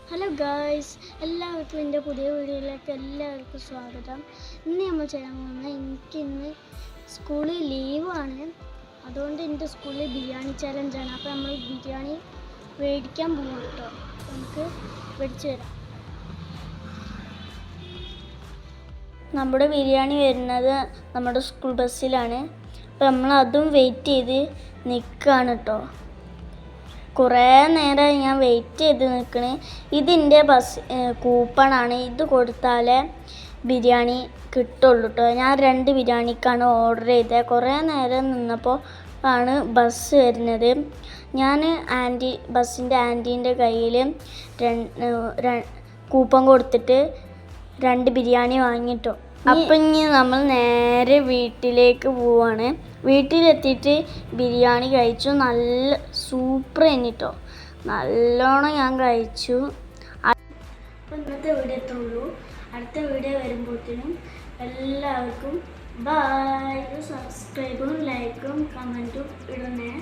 Hello guys, എല്ലാവർക്കും എൻ്റെ പുതിയ വീഡിയോയിലേക്ക് എല്ലാവർക്കും സ്വാഗതം. ഇന്ന് നമ്മൾ ചെയ്യാൻ പോകുന്നത് എനിക്കിന്ന് സ്കൂളിൽ ലീവാണ്. അതുകൊണ്ട് എൻ്റെ സ്കൂളിൽ ബിരിയാണി ചലഞ്ചാണ്. അപ്പോൾ നമ്മൾ ബിരിയാണി മേടിക്കാൻ പോകും കേട്ടോ. നമുക്ക് മേടിച്ച് തരാം. നമ്മുടെ ബിരിയാണി വരുന്നത് നമ്മുടെ സ്കൂൾ ബസ്സിലാണ്. അപ്പോൾ നമ്മളതും വെയിറ്റ് ചെയ്ത് നിൽക്കുകയാണ് കേട്ടോ. കുറേ നേരം ഞാൻ വെയിറ്റ് ചെയ്ത് നിൽക്കണേ. ഇതിൻ്റെ കൂപ്പണാണ്. ഇത് കൊടുത്താലേ ബിരിയാണി കിട്ടുള്ളൂ കേട്ടോ. ഞാൻ 2 ബിരിയാണിക്കാണ് ഓർഡർ ചെയ്തത്. കുറേ നേരം നിന്നപ്പോൾ ആണ് ബസ് വരുന്നത്. ഞാൻ ബസ്സിൻ്റെ ആൻറ്റീൻ്റെ കയ്യിൽ കൂപ്പൺ കൊടുത്തിട്ട് 2 ബിരിയാണി വാങ്ങിട്ടോ. അപ്പം ഇനി നമ്മൾ നേരെ വീട്ടിലേക്ക് പോവാണ്. വീട്ടിലെത്തിയിട്ട് ബിരിയാണി കഴിച്ചു. നല്ല സൂപ്പർ കഴിഞ്ഞിട്ടോ. നല്ലോണം ഞാൻ കഴിച്ചു. അപ്പം ഇന്നത്തെ വീഡിയോ എത്തുള്ളൂ. അടുത്ത വീഡിയോ വരുമ്പോഴത്തേനും എല്ലാവർക്കും ബൈ. സബ്സ്ക്രൈബും ലൈക്കും കമൻറ്റും ഇടണേ.